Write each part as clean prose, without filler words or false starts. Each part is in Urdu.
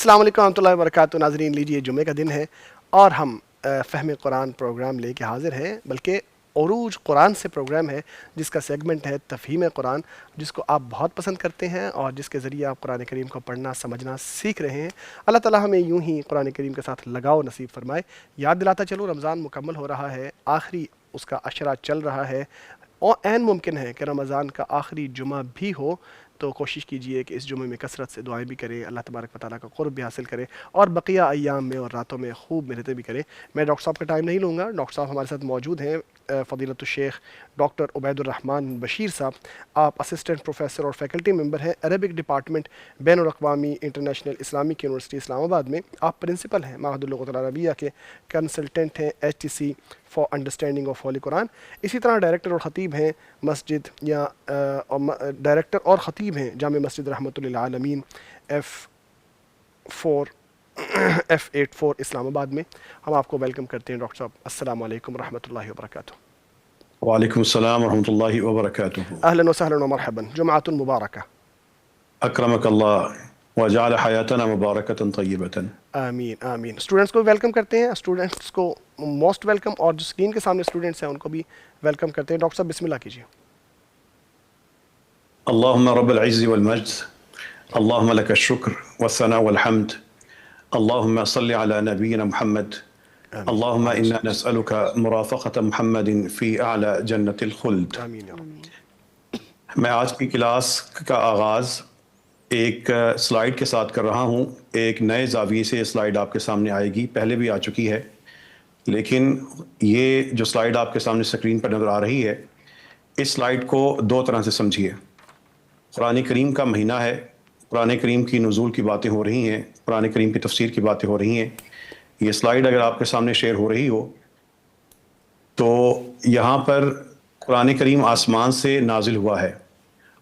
السلام علیکم ورحمۃ اللہ وبرکاتہ. ناظرین, لیجیے جمعے کا دن ہے اور ہم فہم قرآن پروگرام لے کے حاضر ہیں, بلکہ عروج قرآن سے پروگرام ہے جس کا سیگمنٹ ہے تفہیم قرآن, جس کو آپ بہت پسند کرتے ہیں اور جس کے ذریعے آپ قرآن کریم کو پڑھنا سمجھنا سیکھ رہے ہیں. اللہ تعالیٰ ہمیں یوں ہی قرآن کریم کے ساتھ لگاؤ نصیب فرمائے. یاد دلاتا چلو, رمضان مکمل ہو رہا ہے, آخری اس کا عشرہ چل رہا ہے اور عین ممکن ہے کہ رمضان کا آخری جمعہ بھی ہو, تو کوشش کیجئے کہ اس جمعے میں کثرت سے دعائیں بھی کریں, اللہ تبارک و تعالیٰ کا قرب بھی حاصل کریں اور بقیہ ایام میں اور راتوں میں خوب محنتیں بھی کریں. میں ڈاکٹر صاحب کا ٹائم نہیں لوں گا. ڈاکٹر صاحب ہمارے ساتھ موجود ہیں, فضیلت الشیخ ڈاکٹر عبید الرحمن بشیر صاحب. آپ اسسٹنٹ پروفیسر اور فیکلٹی ممبر ہیں عربک ڈپارٹمنٹ بین الاقوامی انٹرنیشنل اسلامک یونیورسٹی اسلام آباد میں. آپ پرنسپل ہیں معہد اللغۃ العربیہ کے, کنسلٹنٹ ہیں HTC for understanding of Holy Quran. اسی طرح ڈائریکٹر اور خطیب ہیں مسجد یا ڈائریکٹر اور خطیب ہیں جامع مسجد رحمۃ للعالمین F84 اسلام آباد میں. ہم آپ کو ویلکم کرتے ہیں ڈاکٹر صاحب. السلام علیکم ورحمۃ اللہ وبرکاتہ. وعلیکم السلام ورحمۃ اللہ وبرکاتہ. اہلا وسہلا ومرحبا, جمعۃ مبارکہ. اکرمک اللہ وجعل حیاتنا مبارکۃ طیبۃ. آمین آمین. اسٹوڈنٹس کو ویلکم کرتے ہیں, اسٹوڈنٹس کو موسٹ ویلکم, اور جو اسکرین کے سامنے اسٹوڈنٹس ہیں ان کو بھی ویلکم کرتے ہیں. ڈاکٹر صاحب بسم اللہ کیجیے. اللہم رب العز والمجد, اللہم لک الشکر والثناء والحمد, اللہم صل علی نبینا محمد, اللہم انا نسألک مرافقۃ محمد فی اعلی جنت الخلد. آمین یا رب. میں آج کی کلاس کا آغاز ایک سلائیڈ کے ساتھ کر رہا ہوں. ایک نئے زاویے سے یہ سلائیڈ آپ کے سامنے آئے گی, پہلے بھی آ چکی ہے, لیکن یہ جو سلائیڈ آپ کے سامنے سکرین پر نظر آ رہی ہے, اس سلائیڈ کو دو طرح سے سمجھیے. قرآن کریم کا مہینہ ہے, قرآن کریم کی نزول کی باتیں ہو رہی ہیں, قرآن کریم کی تفسیر کی باتیں ہو رہی ہیں. یہ سلائیڈ اگر آپ کے سامنے شیئر ہو رہی ہو تو یہاں پر قرآن کریم آسمان سے نازل ہوا ہے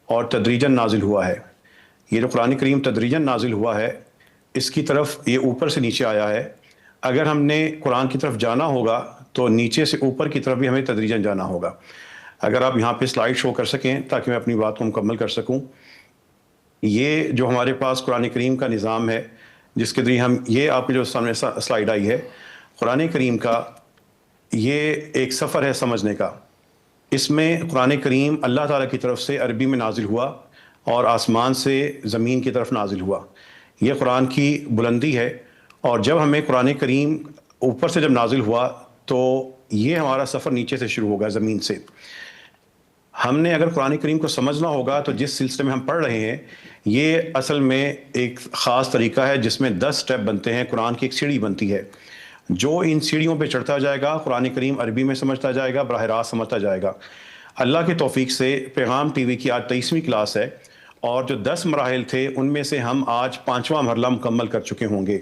اور تدریجاً نازل ہوا ہے. یہ جو قرآن کریم تدریجاً نازل ہوا ہے, اس کی طرف یہ اوپر سے نیچے آیا ہے. اگر ہم نے قرآن کی طرف جانا ہوگا تو نیچے سے اوپر کی طرف بھی ہمیں تدریجاً جانا ہوگا. اگر آپ یہاں پہ سلائیڈ شو کر سکیں تاکہ میں اپنی بات کو مکمل کر سکوں. یہ جو ہمارے پاس قرآن کریم کا نظام ہے, جس کے ذریعے ہم, یہ آپ کے جو سامنے سلائیڈ آئی ہے, قرآن کریم کا یہ ایک سفر ہے سمجھنے کا. اس میں قرآن کریم اللہ تعالیٰ کی طرف سے عربی میں نازل ہوا اور آسمان سے زمین کی طرف نازل ہوا. یہ قرآن کی بلندی ہے. اور جب ہمیں قرآن کریم اوپر سے جب نازل ہوا تو یہ ہمارا سفر نیچے سے شروع ہوگا, زمین سے. ہم نے اگر قرآن کریم کو سمجھنا ہوگا تو جس سلسلے میں ہم پڑھ رہے ہیں, یہ اصل میں ایک خاص طریقہ ہے جس میں 10 سٹیپ بنتے ہیں. قرآن کی ایک سیڑھی بنتی ہے. جو ان سیڑھیوں پہ چڑھتا جائے گا قرآن کریم عربی میں سمجھتا جائے گا, براہ راست سمجھتا جائے گا. اللہ کی توفیق سے پیغام ٹی وی کی آج 23ویں کلاس ہے, اور جو 10 مراحل تھے ان میں سے ہم آج 5واں مرحلہ مکمل کر چکے ہوں گے.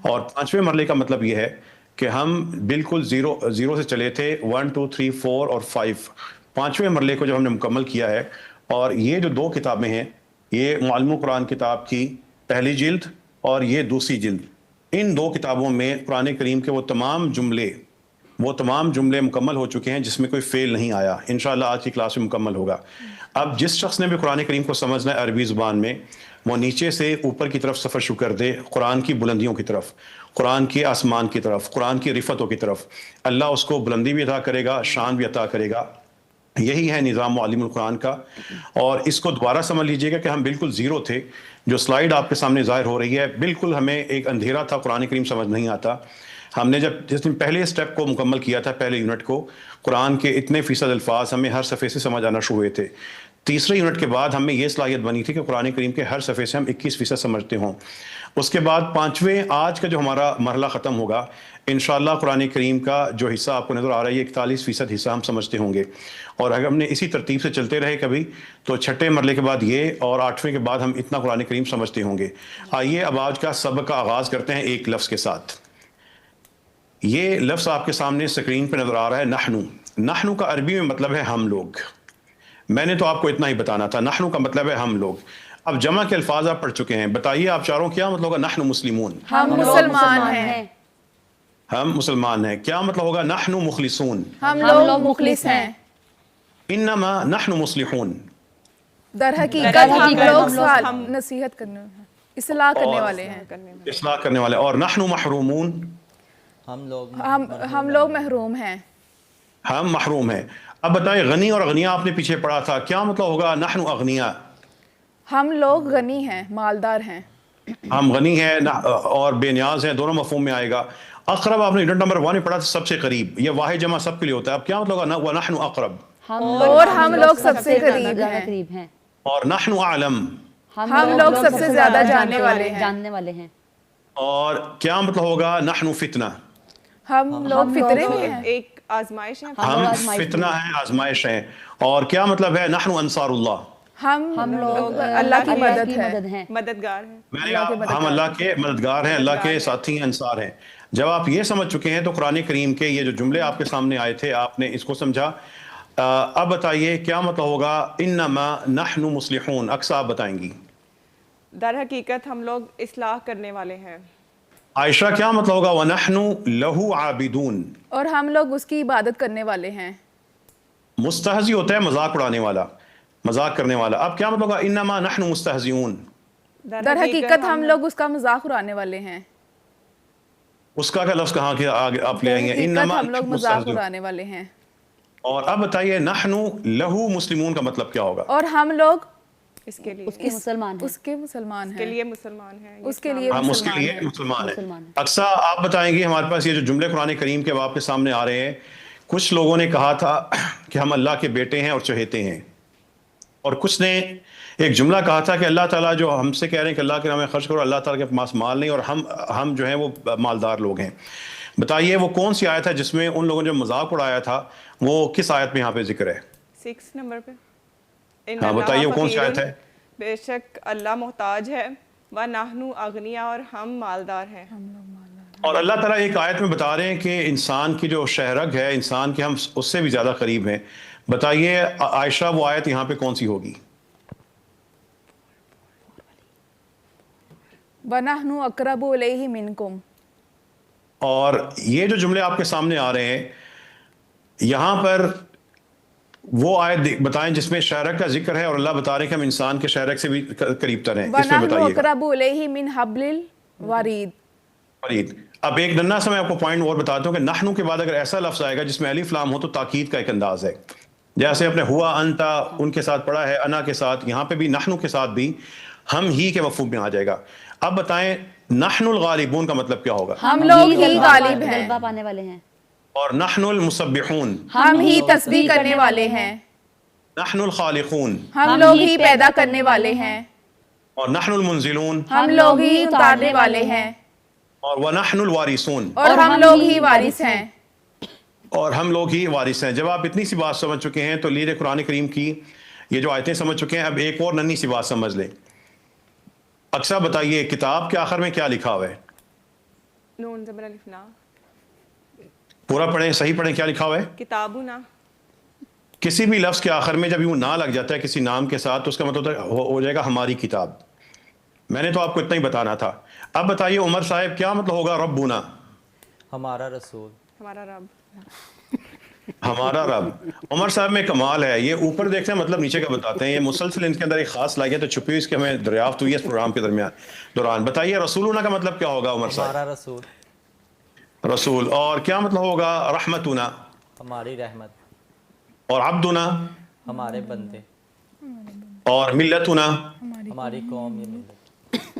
اور 5ویں مرحلے کا مطلب یہ ہے کہ ہم بالکل زیرو سے چلے تھے, 1 2 3 4 اور 5. 5ویں مرحلے کو جو ہم نے مکمل کیا ہے. اور یہ جو 2 کتابیں ہیں, یہ معلم القرآن کتاب کی پہلی جلد اور یہ دوسری جلد, ان 2 کتابوں میں قرآن کریم کے وہ تمام جملے مکمل ہو چکے ہیں جس میں کوئی فیل نہیں آیا. انشاءاللہ آج کی کلاس میں مکمل ہوگا. اب جس شخص نے بھی قرآن کریم کو سمجھنا ہے عربی زبان میں, وہ نیچے سے اوپر کی طرف سفر شروع کر دے, قرآن کی بلندیوں کی طرف, قرآن کے آسمان کی طرف, قرآن کی رفتوں کی طرف. اللہ اس کو بلندی بھی عطا کرے گا, شان بھی عطا کرے گا. یہی ہے نظام معلم القرآن کا. اور اس کو دوبارہ سمجھ لیجئے گا کہ ہم بالکل زیرو تھے. جو سلائیڈ آپ کے سامنے ظاہر ہو رہی ہے, بالکل ہمیں ایک اندھیرا تھا, قرآن کریم سمجھ نہیں آتا. ہم نے جس دن پہلے سٹیپ کو مکمل کیا تھا, پہلے یونٹ کو, قرآن کے اتنے فیصد الفاظ ہمیں ہر صفحے سے سمجھ آنا شروع ہوئے تھے. تیسرے یونٹ کے بعد ہمیں یہ صلاحیت بنی تھی کہ قرآن کریم کے ہر صفحے سے ہم 21% سمجھتے ہوں. اس کے بعد 5ویں آج کا جو ہمارا مرحلہ ختم ہوگا, انشاءاللہ قرآن کریم کا جو حصہ آپ کو نظر آ رہا ہے, یہ 41% حصہ ہم سمجھتے ہوں گے. اور اگر ہم نے اسی ترتیب سے چلتے رہے کبھی, تو 6ٹھے مرحلے کے بعد یہ, اور 8ویں کے بعد ہم اتنا قرآن کریم سمجھتے ہوں گے. آئیے اب آج کا سبق کا آغاز کرتے ہیں ایک لفظ کے ساتھ. یہ لفظ آپ کے سامنے سکرین پہ نظر آ رہا ہے, نحنو. نحنو کا عربی میں مطلب ہے ہم لوگ. میں نے تو آپ کو اتنا ہی بتانا تھا. نحنو کا مطلب ہے ہم لوگ. اب جمع کے الفاظ آپ پڑھ چکے ہیں, بتائیے آپ چاروں کیا مطلب ہوگا نحنو مسلمون؟ ہم مسلمان ہیں. ہم مسلمان ہیں. کیا مطلب ہوگا نحنو مخلصون؟ ہم لوگ مخلص ہیں. انما نحن مصلحون. در حقیقت ہم لوگ نصیحت کرنے ہیں. اصلاح کرنے والے ہیں. اصلاح کرنے والے. اور نحن محرومون, ہم لوگ محروم ہیں. ہم محروم ہیں. اب بتائیں غنی اور اغنیا آپ نے پیچھے پڑھا تھا, کیا مطلب ہوگا نحن اغنیا؟ ہم لوگ غنی ہیں, مالدار ہیں. ہم غنی ہیں اور بے نیاز ہیں, دونوں مفہوم میں آئے گا. اقرب آپ نے یونٹ نمبر 1 میں پڑھا تھا, سب سے قریب. یہ واحد جمع سب کے لیے ہوتا ہے. اب کیا مطلب ہوگا وَنَحْنُ اقرب؟ اور ہم لوگ سب سے قریب ہیں. اور نحن اعلم, ہم لوگ سب سے زیادہ جاننے والے ہیں. اور کیا مطلب ہوگا نحن فتنہ؟ ہم لوگ فطرے میں ہیں. ایک آزمائش ہے, ہم فتنہ ہیں, آزمائش ہیں. اور کیا مطلب ہے نحن انصار اللہ؟ ہم لوگ اللہ کی مدد ہے, مددگار ہیں. ہم اللہ کے مددگار ہیں, اللہ کے ساتھی ہیں, انصار ہیں. جب آپ یہ سمجھ چکے ہیں تو قرآن کریم کے یہ جو جملے آپ کے سامنے آئے تھے آپ نے اس کو سمجھا. اب بتائیے کیا مطلب ہوگا انما نحن مصلحون؟ اکثر آپ بتائیں گی. در حقیقت ہم لوگ اصلاح کرنے والے ہیں. عائشہ کیا مطلب ہوگا وَنَحْنُ لَهُ عَابِدُونَ؟ اور ہم لوگ اس کی عبادت کرنے والے ہیں. مستہزی ہوتا ہے مذاق اڑانے والا, مذاق کرنے والا. اب کیا مطلب ہوگا انما نحن مستہزئون؟ در حقیقت ہم لوگ اس کا مذاق اڑانے والے ہیں. اس کا لفظ کہاں کے آگے آپ لے آئیں گے؟ انما ہم لوگ مذاق اڑانے والے ہیں. اور اب بتائیے نحن لہو مسلمون کا مطلب کیا ہوگا؟ اور ہم لوگ اس کے لیے اس کے مسلمان ہیں. اس کے لیے مسلمان ہیں. اس کے لیے ہم اس کے لیے مسلمان ہیں. اکثر آپ بتائیں گے ہمارے پاس یہ جو جملے قرآن کریم کے آپ کے سامنے آ رہے ہیں, کچھ لوگوں نے کہا تھا کہ ہم اللہ کے بیٹے ہیں اور چہیتے ہیں, اور کچھ نے ایک جملہ کہا تھا کہ اللہ تعالیٰ جو ہم سے کہہ رہے ہیں کہ اللہ کے نام میں خرچ کرو, اللہ تعالیٰ کے پاس مال نہیں اور ہم جو ہیں وہ مالدار لوگ ہیں. بتائیے وہ کون سی آیت ہے جس میں ان لوگوں نے جو مذاق اڑایا تھا وہ کس آیت میں یہاں پہ ذکر ہے؟ 6 نمبر پہ. ہاں بتائیے وہ کون سی آیت ہے؟ بے شک اللہ محتاج ہے, وَنَحْنُ اغنیا, اور ہم مالدار ہیں. اور اللہ تعالیٰ ایک آیت میں بتا رہے ہیں کہ انسان کی جو شہرگ ہے, انسان کے ہم اس سے بھی زیادہ قریب ہیں. بتائیے عائشہ وہ آیت یہاں پہ کون سی ہوگی؟ وَنَحْنُ أَقْرَبُ إِلَيْهِ مِنْكُمْ. اور یہ جو جملے آپ کے سامنے آ رہے ہیں یہاں پر وہ آیت بتائیں جس میں شہرک کا ذکر ہے اور اللہ بتا رہے ہیں کہ ہم انسان کے شہرک سے بھی قریب تر ہیں. اس میں وَنَحْنُ بتائیے گا. أَقْرَبُ إِلَيْهِ مِنْ حَبْلِ الْوَرِيدِ. اب ایک ننھا سا میں آپ کو پوائنٹ اور بتاتا ہوں کہ نحن کے بعد اگر ایسا لفظ آئے گا جس میں الف لام ہو تو تاکید کا ایک انداز ہے. جیسے اپنے ہوا انتا ان کے ساتھ پڑھا ہے, انا کے ساتھ, یہاں پہ بھی نحن کے ساتھ بھی ہم ہی کے مفہوم میں آ جائے گا. اب بتائیں نحن الغالبون کا مطلب کیا ہوگا؟ ہم لوگ ہی غالب ہیں. غلبہ پانے والے ہیں. اور نحن المسبحون, ہم ہی تسبیح کرنے والے ہیں. نحن الخالقون, ہم لوگ ہی پیدا کرنے والے ہیں. اور نحن المنزلون, ہم لوگ ہی اتارنے والے ہیں. اور ونحن الوارثون, اور ہم لوگ ہی وارث ہیں. اور ہم لوگ ہی وارث ہیں. جب آپ اتنی سی بات سمجھ چکے ہیں تو لیجیے قرآن کریم کی یہ جو آیتیں سمجھ چکے ہیں, اب ایک اور ننھی سی بات سمجھ لیں. اکثر بتائیے کتاب کے آخر میں کیا لکھا ہوا ہے؟ نون زبر الف نا. پورا پڑھیں, صحیح پڑھیں, کیا لکھا ہوا ہے؟ کتابنا. کسی بھی لفظ کے آخر میں جب یوں نہ لگ جاتا ہے کسی نام کے ساتھ تو اس کا مطلب ہو جائے گا ہماری کتاب. میں نے تو آپ کو اتنا ہی بتانا تھا. اب بتائیے عمر صاحب کیا مطلب ہوگا ربنا؟ ہمارا رسول. ہمارا رب. ہمارا رب. عمر صاحب میں کمال ہے, یہ اوپر دیکھتے ہیں مطلب نیچے کا بتاتے ہیں. یہ مسلسل ان کے اندر ایک خاص صلاحیت ہے چھپی ہوئی, اس کی ہمیں دریافت ہوئی ہے اس پروگرام کے دوران. بتائیے رسولنا کا مطلب کیا ہوگا عمر صاحب؟ ہمارا رسول. رسول. اور کیا مطلب ہوگا رحمتنا؟ ہماری رحمت. اور عبدنا؟ ہمارے بندے. اور ملتنا؟ ہماری قوم. یہ ملت.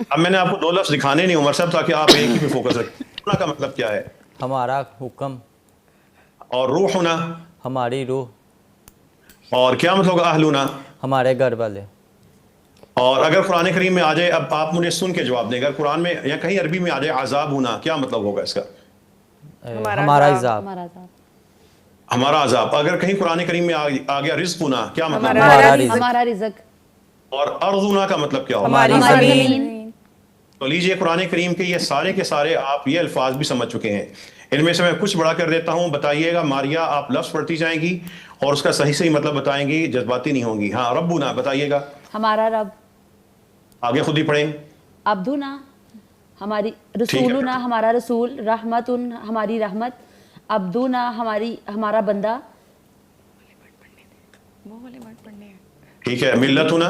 اب میں نے آپ کو 2 لفظ دکھانے نہیں عمر صاحب تاکہ آپ ایک ہی پہ فوکس رکھیں. کا مطلب کیا ہے؟ ہمارا حکم. اور روحنا؟ ہماری روح. اور کیا مطلب ہوگا اہلنا؟ ہمارے گھر والے. اور اگر قرآن کریم میں آ جائے, اب آپ مجھے سن کے جواب دیں, اگر قرآن میں یا کہیں عربی میں آ جائے عذاب ہونا, کیا مطلب ہوگا اس کا؟ ہمارا عذاب. ہمارا عذاب. اگر کہیں قرآن کریم میں آ گیا رزق ہونا, کیا مطلب؟ ہمارا رزق. اور ارضنا کا مطلب کیا ہوگا؟ ہماری زمین. تو لیجئے قرآن کریم کے یہ سارے کے سارے آپ یہ الفاظ بھی سمجھ چکے ہیں. ان میں سے میں کچھ بڑا کر دیتا ہوں, بتائیے گا. ماریا آپ لفظ پڑھتی جائیں گی اور اس کا صحیح مطلب بتائیں گی, جذباتی نہیں ہوں گی. ہاں ربنا بتائیے گا. ہمارا رب. آگے خود ہی پڑھیں. عبدنا ہماری, رسولنا ہمارا رسول, رحمتن ہماری رحمت, عبدنا ہمارا بندہ. ٹھیک ہے. ملتنا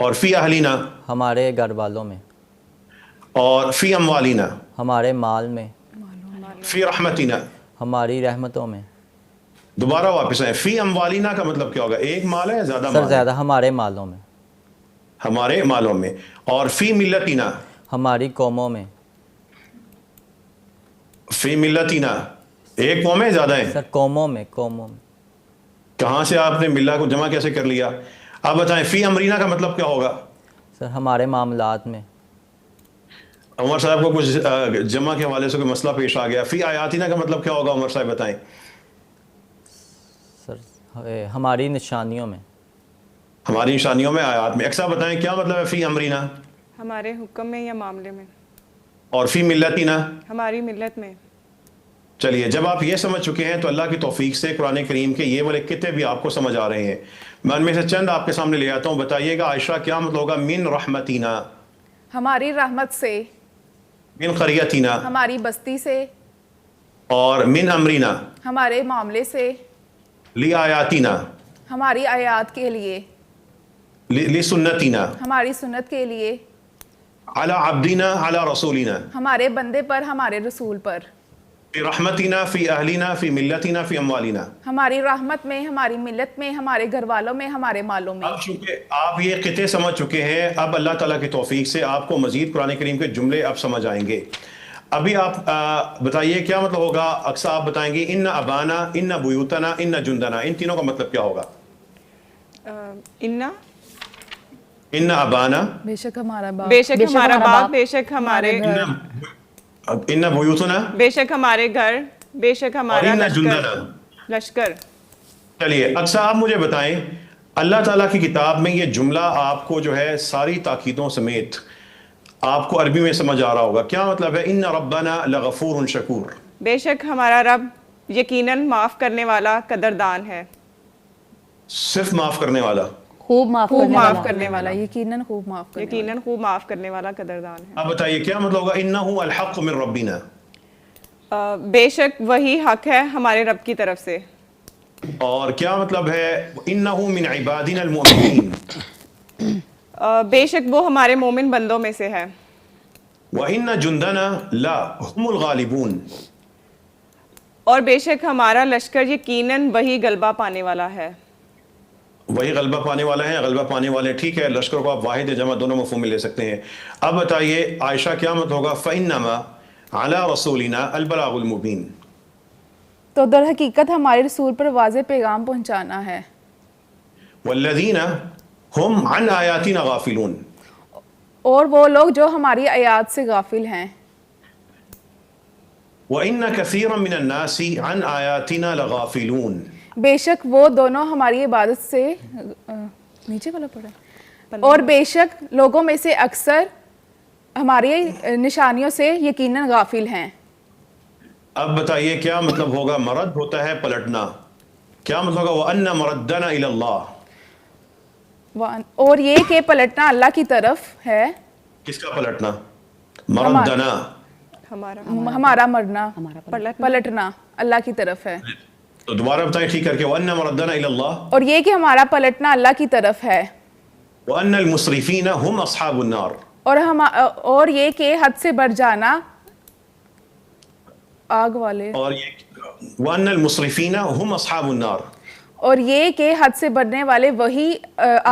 اور فی اہلینا ہمارے گھر والوں میں، اور فی اموالینا ہمارے مال میں، فی رحمتنا. ہماری رحمتوں میں. دوبارہ واپس آئیں. فی اموالینا کا مطلب کیا ہوگا؟ ایک مال ہے یا زیادہ سر مال ہے؟ زیادہ ہمارے مالوں میں. ہمارے مالوں میں. اور فی ملتنا ہماری قوموں میں. فی ملتنا ایک قوم ہے زیادہ ہیں؟ سر قوموں میں، قوموں میں. کہاں سے آپ نے ملہ کو جمع کیسے کر لیا؟ اب بتائیں فی امرینا کا مطلب کیا ہوگا؟ سر ہمارے معاملات میں. عمر صاحب کو کچھ جمع کے حوالے سے کوئی مسئلہ پیش آ گیا. فی آیاتنا کا مطلب کیا ہوگا عمر صاحب بتائیں؟ سر ہماری نشانیوں میں. ہماری نشانیوں میں، آیات میں. اکثر بتائیں کیا مطلب ہے فی امرینا؟ ہمارے حکم میں یا معاملے میں. اور فی ملتنا؟ ہماری ملت میں. چلیے، جب آپ یہ سمجھ چکے ہیں تو اللہ کی توفیق سے قرآن کریم کے یہ والے کتنے بھی آپ کو سمجھ آ رہے ہیں. میں ان میں سے چند آپ کے سامنے لے آتا ہوں. بتائیے گا عائشہ کیا مطلب ہوگا من رحمتنا؟ ہماری رحمت سے. من قریتنا؟ ہماری بستی سے. اور من امرینا؟ ہمارے معاملے سے. لی آیاتنا؟ ہماری آیات کے لیے. لی سنتنا؟ ہماری سنت کے لیے. علی عبدنا علی رسولنا؟ ہمارے بندے پر، ہمارے رسول پر. فی رحمتنا فی اہلنا فی ملتنا فی اموالنا؟ ہماری رحمت میں، ہماری ملت میں، ہمارے گھر والوں میں، ہمارے مالوں میں. اب چونکہ آپ یہ قطعے سمجھ چکے ہیں، اب اللہ تعالیٰ کی توفیق سے آپ کو مزید قرآن کریم کے جملے اب سمجھ آئیں گے. ابھی آپ بتائیے کیا مطلب ہوگا. اکثر آپ بتائیں گے ان ابانا، ان بیوتنا، ان جندنا. ان تینوں کا مطلب کیا ہوگا؟ انا، ان ابانا، بے شک ہمارا باپ. بے شک ہمارا باپ، بے شک ہمارے، ان بیوتنا، بے شک ہمارے گھر، بے شک اور ہمارا ان لشکر. جندنا. لشکر. چلیے اکثر آپ مجھے بتائیں، اللہ تعالیٰ کی کتاب میں یہ جملہ آپ کو جو ہے ساری تاکیدوں سمیت آپ کو عربی میں سمجھ آ رہا ہوگا. کیا مطلب ہے؟ ان ربنا لغفور شکور. بے شک ہمارا رب یقیناً معاف کرنے والا قدردان ہے. صرف معاف کرنے والا؟ خوب معاف خوب کرنے معاف والا. کرنے والا. یقیناً خوب معاف کرنے والا. یقیناً خوب معاف کرنے والا قدردان ہے. اب بتائیے کیا مطلب ہوگا انہ الحق من ربنا؟ بے شک وہی حق ہے ہمارے رب کی طرف سے. اور کیا مطلب ہے انہ من عبادنا المؤمنین؟ بے شک وہ ہمارے مومن بندوں میں سے ہے. وَإِنَّ جُنْدَنَا لَا هُمُ الْغَالِبُونَ. اور بے شک ہمارا لشکر یقیناً وہی غلبہ پانے والا ہے. وہی غلبہ پانے والا ہے، غلبہ پانے والے. ٹھیک ہے، لشکر کو آپ واحد جمع دونوں مفہوم میں لے سکتے ہیں. اب بتائیے عائشہ کیا مطلب ہوگا فَإِنَّمَا عَلَىٰ رَسُولِنَا الْبَلَاغُ الْمُبِينُ؟ تو در حقیقت ہمارے رسول پر واضح پیغام پہنچانا ہے. وَالَّذِينَ هُمْ عَنْ آيَاتِنَا غَافِلُونَ. اور وہ لوگ جو ہماری آیات سے غافل ہیں. وَإِنَّ كَثِيرًا مِنَ النَّاسِ عَنْ آيَاتِنَا لَغَافِلُونَ. بے شک وہ دونوں ہماری عبادت سے نیچے والا پڑھا. اور بے شک لوگوں میں سے اکثر ہماری نشانیوں سے یقیناً غافل ہیں. اب بتائیے کیا مطلب ہوگا مرد ہوتا ہے پلٹنا. کیا مطلب ہوگا وَأَنَّ مَرَدَّنَا إِلَى اللَّهِ. اور یہ کہ پلٹنا اللہ کی طرف ہے. کس کا پلٹنا؟ مردنا. ہمارا مرنا، پلٹنا اللہ کی طرف ہے. تو دوبارہ بتائیں ٹھیک کر کے وَأَنَّ مَرَدَّنَا إِلَى اللَّهِ. اور یہ کہ ہمارا پلٹنا اللہ کی طرف ہے. وَأَنَّ الْمُسْرِفِينَ هُمْ أَصْحَابُ النَّارِ. اور یہ کہ حد سے بڑھ جانا آگ والے. اور یہ وَأَنَّ الْمُسْرِفِينَ هُمْ أَصْحَابُ النَّارِ. اور یہ کہ حد سے بڑھنے والے وہی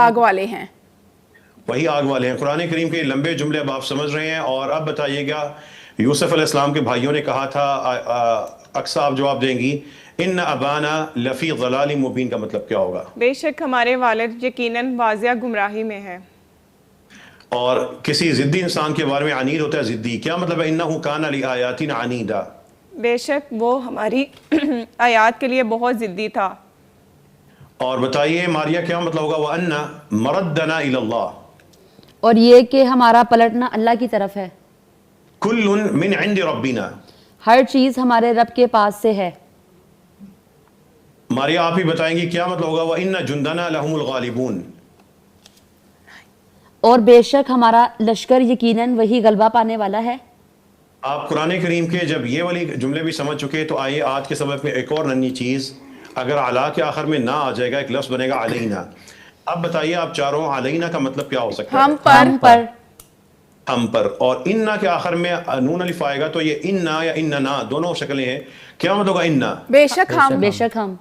آگ والے ہیں. وہی آگ والے ہیں. قرآن کریم کے لمبے جملے اب آپ سمجھ رہے ہیں. اور اب بتائیے گا یوسف علیہ السلام کے بھائیوں نے کہا تھا، اکثر آپ جواب دیں گی ان ابانا لفی ضلال مبین کا مطلب کیا ہوگا؟ بے شک ہمارے والد یقیناً واضح گمراہی میں ہے. اور کسی ضدی انسان کے بارے میں عنید ہوتا ہے ضدی. کیا مطلب ہے انہ کان لآیاتنا عنیدا؟ بے شک وہ ہماری آیات کے لیے بہت ضدی تھا. اور بتائیے ماریہ کیا مطلب ہوگا وَأَنَّ مَرَدَّنَا إِلَى اللَّهِ. اور یہ کہ ہمارا پلٹنا اللہ کی طرف ہے. كُلٌّ مِّنْ عِنْدِ رَبِّنَا. ہر چیز ہمارے رب کے پاس سے ہے. ماریہ آپ ہی بتائیں گی کیا مطلب ہوگا وَإِنَّ جُنْدَنَا لَهُمُ الْغَالِبُونَ. اور بے شک ہمارا لشکر یقیناً وہی غلبہ پانے والا ہے. آپ قرآن کریم کے جب یہ والی جملے بھی سمجھ چکے تو آئیے آج کے سبق میں ایک اور ننھی چیز. اگر علا کے آخر میں نہ آ جائے گا ایک لفظ بنے گا علینا. اب بتائیے آپ چاروں علینا کا مطلب کیا ہو سکتا ہم ہے؟ پر ہم پر. اور اننا کے آخر میں نون الف آئے گا تو یہ اننا یا اننا دونوں شکلیں ہیں. کیا مطلب ہوگا اننا؟ بے شک ہم بے شک ہم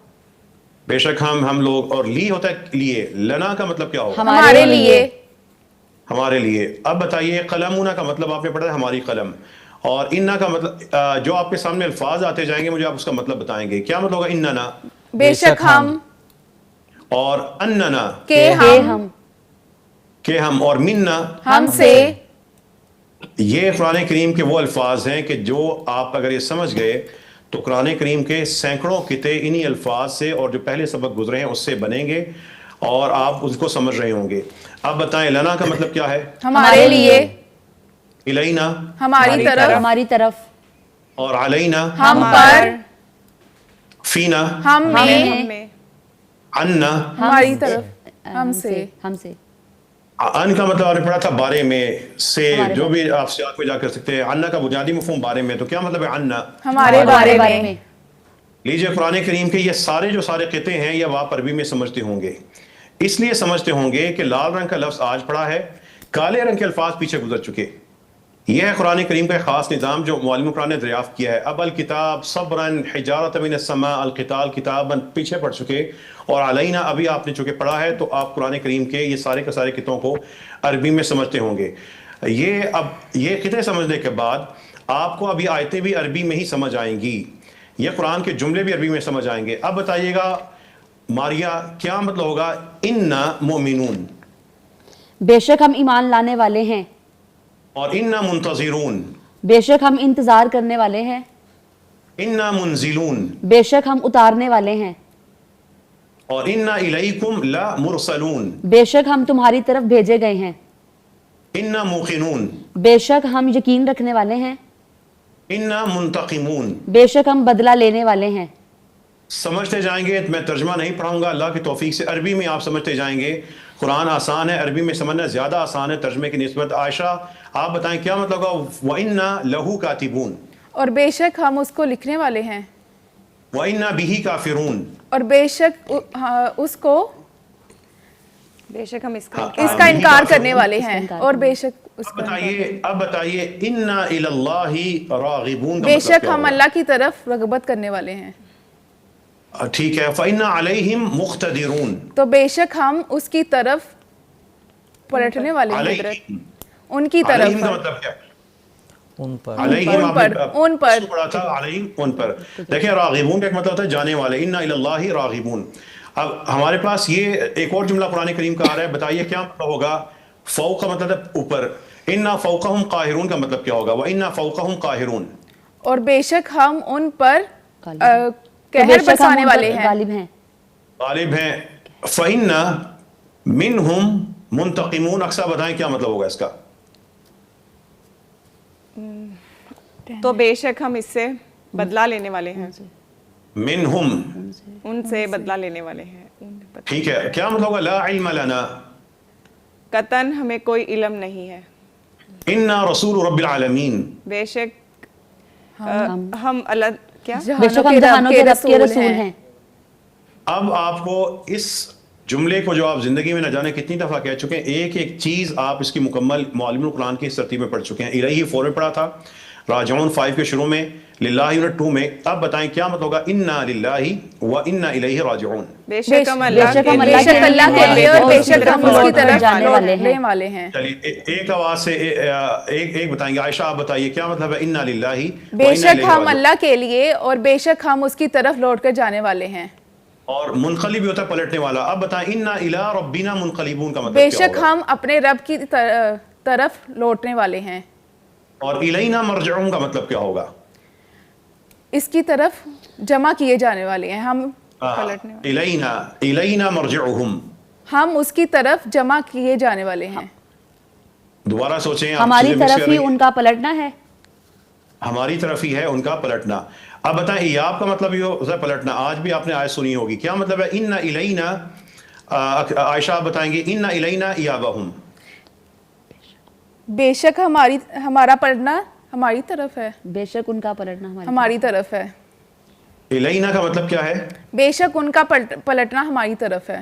بے شک ہم لوگ. اور لی ہوتا ہے لیے. لنا کا مطلب کیا ہوگا؟ ہمارے لیے. ہمارے لیے. اب بتائیے قلمنا کا مطلب آپ نے پڑھا ہے ہماری قلم. اور اننا کا مطلب جو آپ کے سامنے الفاظ آتے جائیں گے مجھے آپ اس کا مطلب بتائیں گے. کیا مطلب ہوگا اننا؟ بے شک ہم. اور اننا کہ ہم. کہ ہم. اور مننا ہم سے. یہ قرآن کریم کے وہ الفاظ ہیں کہ جو آپ اگر یہ سمجھ گئے تو قرآن کریم کے سینکڑوں قطعے انہی الفاظ سے اور جو پہلے سبق گزرے ہیں اس سے بنیں گے اور آپ اس کو سمجھ رہے ہوں گے. اب بتائیں لنا کا مطلب کیا ہے؟ ہمارے لیے. الینا ہماری طرف. ہماری طرف. اور علینا ہم پر. فینا ہم میں. میں. عنا. ہماری طرف. ہم سے. ہم سے. ان کا مطلب آپ نے پڑھا تھا بارے میں سے. جو بھی آپ سیاق میں جا کر سکتے ہیں. عنا کا بنیادی مفہوم بارے میں. تو کیا مطلب ہے عنا؟ ہمارے بارے میں. لیجئے قرآن کریم کے یہ سارے قطعے ہیں یہ آپ عربی میں سمجھتے ہوں گے. اس لیے سمجھتے ہوں گے کہ لال رنگ کا لفظ آج پڑھا ہے, کالے رنگ کے الفاظ پیچھے گزر چکے. یہ ہے قرآن کریم کا ایک خاص نظام جو معلم قرآن نے دریافت کیا ہے. اب الکتاب صبراً حجارۃ من السماء القتال کتاباً پیچھے پڑھ چکے, اور علینا ابھی آپ نے چونکہ پڑھا ہے تو آپ قرآن کریم کے یہ سارے کے سارے قطعوں کو عربی میں سمجھتے ہوں گے. یہ قطعے سمجھنے کے بعد آپ کو ابھی آیتیں بھی عربی میں ہی سمجھ آئیں گی, یہ قرآن کے جملے بھی عربی میں سمجھ آئیں گے. اب بتائیے گا ماریا کیا مطلب ہوگا انا مؤمنون؟ بے شک ہم ایمان لانے والے ہیں. اور انا منتظرون. بے شک ہم انتظار کرنے والے ہیں. انا منزلون. بے شک ہم اتارنے والے ہیں. اور انا الیکم لا مرسلون. بے شک ہم تمہاری طرف بھیجے گئے ہیں. انا موقنون. بے شک ہم یقین رکھنے والے ہیں. انا منتقمون. بے شک ہم بدلہ لینے والے ہیں. سمجھتے جائیں گے. میں ترجمہ نہیں پڑھاؤں گا, اللہ کی توفیق سے عربی میں آپ سمجھتے جائیں گے. قرآن آسان ہے, عربی میں سمجھنا زیادہ آسان ہے ترجمے کی نسبت. عائشہ آپ بتائیں کیا مطلب ہوگا وَإِنَّا لَهُ كَاتِبُونَ؟ اور بے شک ہم اس کو لکھنے والے ہیں. وَإِنَّا بِهِ كَافِرُونَ. اور بے شک اس کو بے شک ہم اس اس کا انکار کرنے والے ہیں. اور بے شک اس اب بتائیے اِنَّا إِلَى اللَّهِ رَاغِبُونَ. بے شک ہم اللہ کی طرف رغبت کرنے والے ہیں. ٹھیک ہے. فَإِنَّا عَلَيْهِمْ مُقْتَدِرُونَ. تو بے شک ہم اس کی طرف پلٹنے والے ہیں. علیہم. ان کی طرف. علیہم کا مطلب کیا ہے؟ ان پر. علیہم ان پر پڑھا تھا علیہم ان پر. دیکھیں راغبون کا ایک مطلب ہوتا ہے جانے والے. اِنَّا إِلَى اللَّهِ راغبون. اب ہمارے پاس یہ ایک اور جملہ قرآن کریم کا آ رہا ہے, بتائیے کیا مطلب ہوگا؟ فوق کا مطلب ہے اوپر. اِنَّا فَوْقَهُمْ قَاهِرُونَ کا مطلب کیا ہوگا؟ وَإِنَّا فَوْقَهُمْ قَاهِرُونَ. اور بے شک ہم ان پر بے قہر شک ہم برسانے ان پر والے ہیں. غالب ہیں. غالب ہیں. فَإِنَّا مِنْهُمْ مُنْتَقِمُونَ. اکثر بتائیں کیا مطلب ہوگا اس کا؟ تو بے شک ہم اس سے بدلہ لینے والے ہیں. منہم ان سے بدلہ لینے والے ہیں. ٹھیک ہے. کیا مطلب ہوگا لا علم لنا؟ قطعاً ہمیں کوئی علم نہیں ہے. انا رسول رب العالمین. بے شک ہم اللہ کیا بے شک ہم جہانوں کے رب کے رسول ہیں. اب آپ کو اس جملے کو جو آپ زندگی میں نہ جانے کتنی دفعہ کہہ چکے ہیں, ایک ایک چیز آپ اس کی مکمل معلم القرآن کی اس ترتیب میں پڑھ چکے ہیں. الہی 4 میں پڑھا تھا, راجعون 5 کے شروع میں, للہ یونٹ 2 میں. اب بتائیں کیا مطلب ہوگا انا للہ و انا الیہ راجعون؟ بے شک ہم بے شک ہم بے شک اللہ کے لیے اور بے شک ہم اس کی طرف جانے والے ہیں. لے والے ہیں. چلیے ایک آواز سے ایک بتائیں گے. عائشہ آپ بتائیے کیا مطلب ہے انا للہ و بے انا شک الیہ ہم راجعون؟ اللہ کے لیے اور بے شک ہم اس کی طرف لوٹ کر جانے والے ہیں. اور منقلب بھی ہوتا ہے پلٹنے والا. اب بتائیں انا الی ربنا منقلبون کا مطلب بے کیا شک ہوگا؟ ہم اپنے رب کی طرف لوٹنے والے ہیں. اور الینا مرجعون کا مطلب کیا ہوگا؟ اس کی طرف جمع کیے جانے والے ہیں. ہم الینا مرجعهم. ہم اس کی طرف جمع کیے جانے والے ہیں. دوبارہ سوچیں. ہماری طرف ہی ان کا پلٹنا ہے. ہماری طرف ہی ہے ان کا پلٹنا. اب بتائیں ایاب کا مطلب یہ ہوتا ہے پلٹنا. آج بھی آپ نے آیت سنی ہوگی. کیا مطلب ہے انا الینا؟ عائشہ آپ بتائیں گے انا الینا ایابہم. بے شک ہمارا پلٹنا ہماری طرف ہے. بے شک ان کا پلٹنا ہماری طرف ہے. الینا کا مطلب کیا ہے؟ بے شک ان کا پلٹنا ہماری طرف ہے.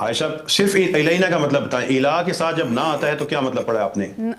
عائشہ صرف الینا کا مطلب بتائیں، الہ کے ساتھ جب نہ آتا ہے تو کیا مطلب پڑھا آپ نے؟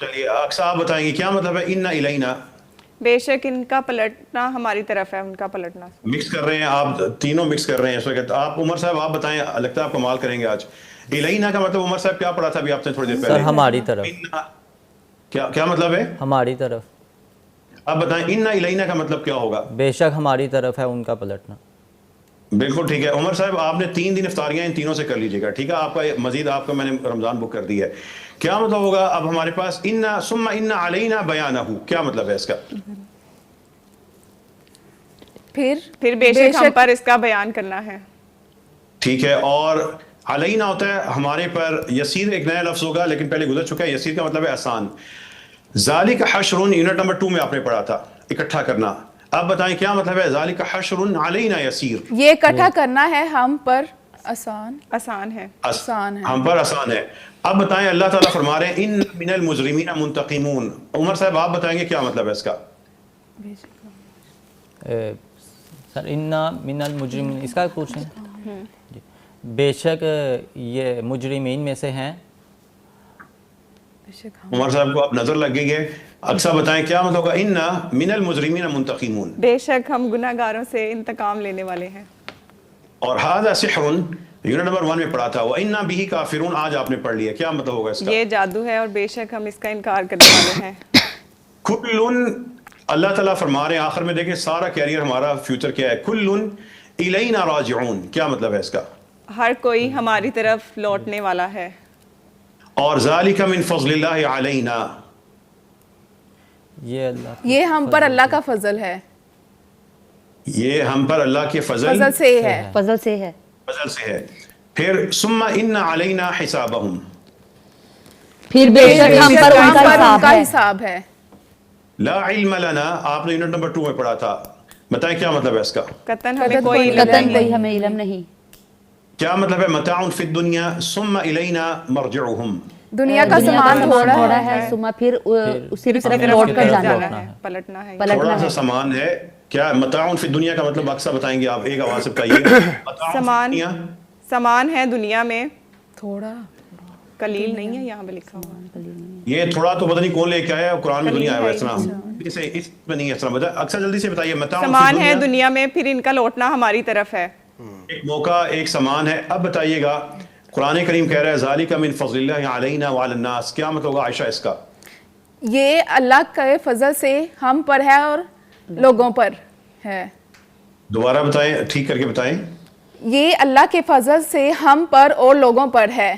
چلیے اقصا آپ بتائیں گے کیا مطلب ہے ان الینا؟ بے شک ان کا پلٹنا ہماری طرف ہے، ان کا پلٹنا۔ مکس کر رہے ہیں آپ تینوں، مکس کر رہے ہیں اس وقت۔ آپ عمر صاحب آپ بتائیں، لگتا ہے آپ کمال کریں گے آج۔ الینا کا مطلب عمر صاحب کیا پڑھا تھا ابھی آپ نے تھوڑی دیر سر پہلے؟ ہماری طرف، کیا مطلب ہے؟ ہماری طرف۔ اب بتائیں ان الینا کا مطلب کیا ہوگا؟ بے شک ہماری طرف ہے ان کا پلٹنا۔ بالکل ٹھیک ہے عمر صاحب، آپ نے 3 دن افطاریاں ان تینوں سے کر لیجیے گا، ٹھیک ہے؟ آپ کا مزید آپ کا میں نے رمضان بک کر دی ہے۔ کیا مطلب ہوگا اب ہمارے پاس ان ثم ان علینا بیانہ، کیا مطلب ہے اس کا؟ پھر بے شک ہم پر اس کا بیان کرنا ہے۔ ٹھیک ہے، اور علینا ہوتا ہے ہمارے پر، یسیر ایک نیا لفظ ہوگا لیکن پہلے گزر چکا ہے۔ یسیر کا مطلب ہے آسان۔ ذالک حشر یونٹ نمبر 2 میں آپ نے پڑھا تھا، اکٹھا کرنا۔ اب بتائیں کیا مطلب ہے ذالک حشر علینا یسیر؟ یہ اکٹھا کرنا ہے ہم پر آسان، آسان ہے۔ آسان ہے، ہم پر آسان ہے۔ اب بتائیں اللہ تعالیٰ فرما رہے ہیں ان من المجرمین منتقمون، عمر صاحب آپ بتائیں گے کیا مطلب ہے اس کا؟ سر انا من المجرمین اس کا پوچھیں؟ جی، بے شک یہ مجرمین میں سے ہیں۔ عمر صاحب کو آپ نظر لگ گئی ہے، اکثر بتائیں کیا مطلب ہوگا ان من المجرمین منتقمون؟ بے شک ہم گناہ گاروں سے انتقام لینے والے ہیں۔ اور ھذا سحر یونٹ نمبر 1 میں پڑھا تھا، وَإِنَّا بِهِ كَافِرُونَ آج آپ نے پڑھ لیا، کیا مطلب ہوگا اس کا؟ یہ جادو ہے اور بے شک ہم اس کا انکار کرنے والے ہیں۔ کلن، اللہ تعالیٰ فرما رہے ہیں آخر میں، دیکھیں سارا کیریئر ہمارا فیوچر کیا ہے، کلن الینا راجعون، کیا مطلب ہے اس کا؟ ہر کوئی ہماری طرف لوٹنے والا ہے۔ اور ذالک من فضل اللہ علینا، یہ اللہ یہ ہم پر اللہ کا فضل ہے، یہ ہم پر اللہ کے فضل سے ہے، فضل سے ہے۔ فضل سے ہے۔ پھر ثم ان علینا حسابہم، پھر بے شک ہم پر ان کا ہم پر ان حساب کا ہے۔ حساب ہے۔ لا علم لنا آپ نے یونٹ نمبر 2 میں پڑھا تھا، بتائیں کیا مطلب ہے اس کا؟ قطن ہمیں کوئی علم قطن نہیں۔ کوئی ہمیں علم نہیں۔ کیا مطلب ہے متاع فی الدنیا ثم الینا مرجعہم؟ دنیا کا دنیا سامان تھوڑا ہے، ہے، ثم پھر اسی کی طرف طرف لوٹ کر جانا جانا ہے، پلٹنا ہے۔ پلٹنا تھوڑا سا ہے۔ سامان ہے، کیا متاع فی الدنیا کا مطلب اکثر بتائیں گے آپ، ایک آواز سے بتائیے گا۔ متاع فی سامان، الدنیا، سامان ہے دنیا میں، تھوڑا قلیل نہیں ہے یہاں پہ لکھا ہوا۔ یہ تھوڑا تو پتہ نہیں کون لے کے آیا ہے، قرآن میں دنیا ہے قلیل اس طرح، اس میں نہیں ہے اس طرح، بتا اکثر جلدی سے بتائیے۔ متاع فی سامان ہے الدنیا، دنیا میں، پھر ان کا لوٹنا ہماری طرف ہے۔ ایک موقع، ایک سامان ہے۔ اب بتائیے گا قرآن کریم کہہ رہا ہے ذالک من فضل اللہ علینا وعلی الناس، کیا مطلب ہوگا عائشہ اس کا؟ یہ اللہ کے فضل سے ہم پر ہے اور لوگوں پر ہے۔ دوبارہ بتائیں، ٹھیک کر کے بتائیں۔ یہ اللہ کے فضل سے ہم پر اور لوگوں پر ہے۔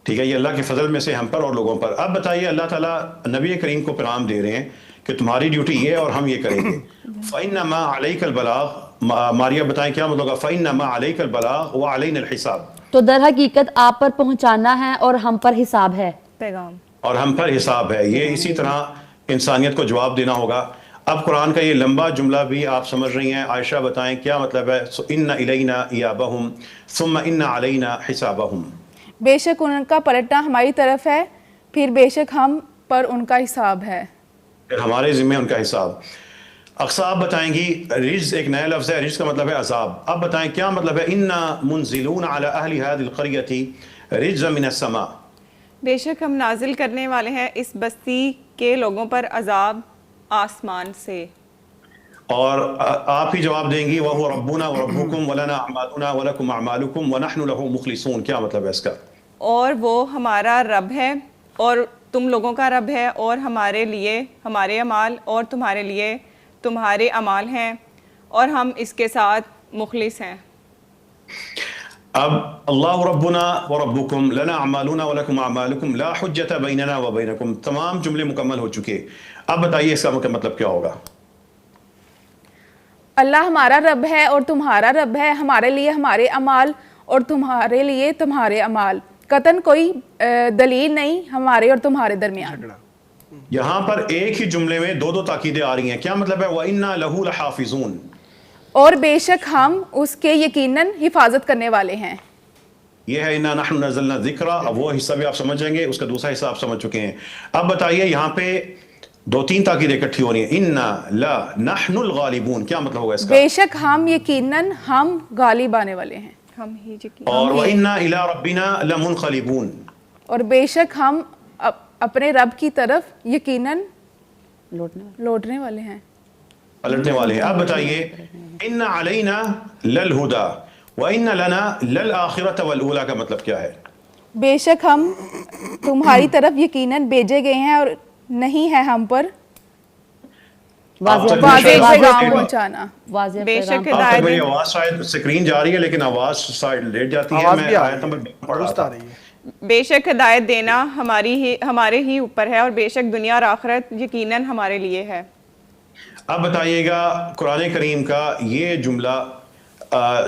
ٹھیک ہے، یہ اللہ کے فضل میں سے ہم پر اور لوگوں پر۔ اب بتائیے اللہ تعالیٰ نبی کریم کو پیغام دے رہے ہیں کہ تمہاری ڈیوٹی یہ ہے اور ہم یہ کریں گے۔ فَإِنَّمَا عَلَيْكَ الْبَلَاغُ، ماریہ بتائیں کیا مطلب ہوگا فَإِنَّمَا عَلَيْكَ الْبَلَاغُ وَعَلَيْنَا الْحِسَابُ؟ تو در حقیقت آپ پر پہنچانا ہے اور ہم پر حساب ہے۔ پیغام اور ہم پر حساب ہے۔ یہ اسی طرح انسانیت کو جواب دینا ہوگا۔ اب قرآن کا یہ لمبا جملہ بھی آپ سمجھ رہی ہیں، عائشہ بتائیں کیا مطلب ہے؟ ان الینا ایابہم ثم ان علینا حسابہم، بے شک ان کا پلٹنا ہماری طرف ہے، پھر بے شک ہم پر ان کا حساب ہے۔ پھر ہمارے ذمہ ان کا حساب۔ اقصا آپ بتائیں گی، رجز ایک نیا لفظ ہے، رجز کا مطلب ہے عذاب۔ اب بتائیں کیا مطلب ہے انا منزلون علی اہل هذه القریۃ رجزا من السماء؟ بے شک ہم نازل کرنے والے ہیں اس بستی کے لوگوں پر عذاب آسمان سے۔ اور آپ ہی جواب دیں گی وَهُوَ رَبُّنَا وَرَبُّكُمْ وَلَنَا أَعْمَالُنَا وَلَكُمْ أَعْمَالُكُمْ وَنَحْنُ لَهُ مُخْلِصُونَ، کیا مطلب ہے اس کا؟ اور وہ ہمارا رب ہے اور تم لوگوں کا رب ہے، اور ہمارے لیے ہمارے اعمال اور تمہارے لیے تمہارے اعمال ہیں، اور ہم اس کے ساتھ مخلص ہیں۔ اب اللہ ربنا وربکم لنا اعمالنا ولکم اعمالکم لا حجت بیننا وبینکم، تمام جملے مکمل ہو چکے۔ اب بتائیے اس کا مطلب کیا ہوگا؟ اللہ ہمارا رب ہے اور تمہارا رب ہے، ہمارے لیے ہمارے اعمال اور تمہارے لیے تمہارے اعمال، قطعاً کوئی دلیل نہیں ہمارے اور تمہارے درمیان۔ یہاں پر ایک ہی جملے میں دو دو تاکیدیں آ رہی ہیں، کیا مطلب ہے؟ وَإِنَّا لَهُ لَحَافِظُونَ، اور بے شک ہم اس کے یقیناً حفاظت کرنے والے ہیں۔ یہ ہے انا نحن نزلنا ذکر. اب وہ حصہ بھی آپ سمجھ جائیں گے, اس کا دوسرا حصہ آپ سمجھ چکے ہیں. اب بتائیے یہاں پہ 2-3 تاکید اکٹھی ہو رہی ہیں. انا لا نحن الغالبون, کیا مطلب ہوگا اس کا؟ بے شک ہم یقیناً ہم غالب آنے والے ہیں. ہم ہی یقین. اور وَإِنَّا إِلَىٰ رَبِّنَا لَمُنْقَلِبُونَ, اور بے شک ہم اپنے رب کی طرف یقیناً لوٹنے والے ہیں, پلٹنے والے ہیں. اب بتائیے ان علینا للہدا وان لنا للآخرۃ والأولیٰ کا مطلب کیا ہے؟ بے شک ہم تمہاری طرف یقیناً بھیجے گئے ہیں اور نہیں ہے ہم پر واضح واضح شاید پیغام پہنچانا. واضح بے پیغام شک اب تک ہدایت میری آواز شاید اسکرین جا رہی ہے لیکن آواز شاید لیٹ جاتی ہے. آواز میں بھی آ آیت رہی نمبر ہے, پڑھ رہا درست آ تھا. رہی ہے. بے شک ہدایت دینا ہمارے ہی اوپر ہے, اور بے شک دنیا اور آخرت یقیناً ہمارے لیے ہے. اب بتائیے گا قرآن کریم کا یہ جملہ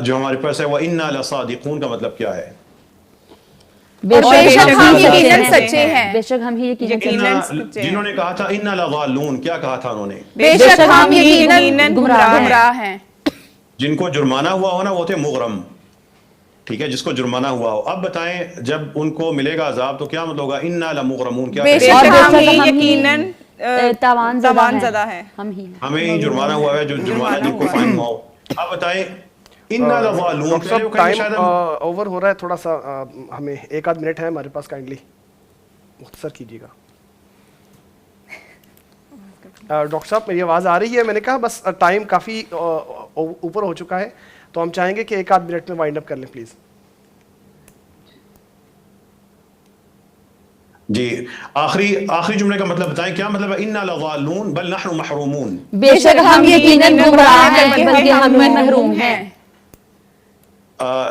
جو ہمارے پاس ہے وَإِنَّا لَصَادِقُونَ کا مطلب کیا ہے؟ اور بے شک ہم یقیناً سچے سچے ہیں. بے شک ہم ہی یقیناً سچے ہیں. جنہوں نے کہا تھا اِنَّا لَضَالُونَ, کیا کہا تھا انہوں نے؟ بے شک ہم یقیناً یقیناً گمراہ ہیں. جن کو جرمانہ ہوا ہو نا وہ تھے مغرم, ٹھیک ہے, جس کو جرمانہ ہوا ہو. اب بتائیں جب ان کو ملے گا عذاب تو کیا مطلب ہوگا؟ اِنَّا لَمُغْرَمُونَ, کیا بے کہیں بے گے؟ شک ہم ہی ہی یقیناً تاوان زدہ ہے. ہم ہی ہمیں ہی جرمانہ ہوا ہے, جو جرمانہ جن کو فائن ہوا ہو. اب بتائیں اِنَّا لَضَالُونَ, ڈاکٹر پہلے وہ صاحب کہیں گے ٹائم شاید ہم اوور ہو رہا ہے, تھوڑا سا ہمیں 1-8 منٹ ہے ہمارے پاس, کائنڈلی مختصر کیجیے گا. ڈاکٹر صاحب میری آواز آ رہی ہے؟ میں نے کہا بس ٹائم کافی اوپر ہو چکا ہے تو ہم چاہیں گے کہ 1-8 منٹ میں وائنڈ اپ کر لیں پلیز. جی آخری جملے کا مطلب بتائیں, کیا مطلب ہے اِنَّا لَضَالُونَ بَلْ نَحْنُ مَحْرُومُونَ؟ بے شک ہم یقیناً گمراہ ہیں بلکہ ہم محروم ہیں.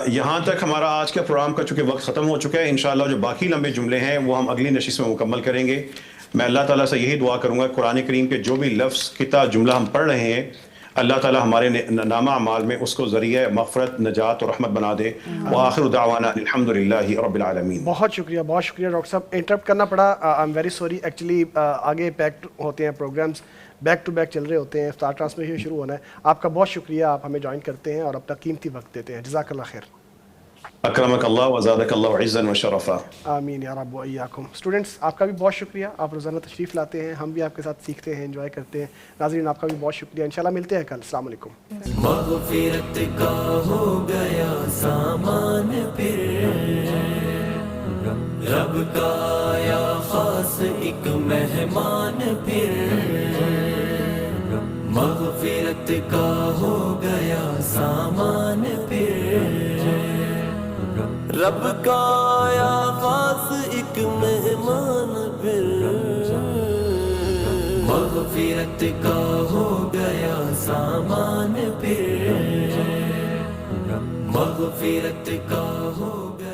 یہاں تک ہمارا آج کا پروگرام کا چونکہ وقت ختم ہو چکا ہے. انشاءاللہ جو باقی لمبے جملے ہیں وہ ہم اگلی نشست میں مکمل کریں گے. میں اللہ تعالیٰ سے یہی دعا کروں گا قرآن کریم کے جو بھی لفظ کتا جملہ ہم پڑھ رہے ہیں اللہ تعالیٰ ہمارے نامہ اعمال میں اس کو ذریعہ مغفرت, نجات اور رحمت بنا دے. وآخر دعوانا الحمدللہ رب العالمین. بہت شکریہ ڈاکٹر صاحب, انٹرپٹ کرنا پڑا, I am very sorry. Actually آگے پیک ہوتے ہیں پروگرامز, بیک ٹو بیک چل رہے ہوتے ہیں, افطار ٹرانسمیشن شروع ہونا ہے. آپ کا بہت شکریہ, آپ ہمیں جوائن کرتے ہیں اور اپنا قیمتی وقت دیتے ہیں. جزاک اللہ خیر. اکرمک اللہ وزادک اللہ عزا وشرفا. آمین یا رب و ایاکم. اسٹوڈنٹس آپ کا بھی بہت شکریہ, آپ روزانہ تشریف لاتے ہیں, ہم بھی آپ کے ساتھ سیکھتے ہیں, انجوائے کرتے ہیں. ناظرین آپ کا بھی بہت شکریہ, انشاءاللہ ملتے ہیں کل. السلام علیکم. مغفرت کا ہو گیا سامان پھر, رب کا آیا خاص ایک مہمان پھر. مغفرت کا ہو گیا سامان پھر, رب کا آیا خاص ایک مہمان پھر. مغفرت کا ہو گیا سامان پھر, مغفرت کا ہو گیا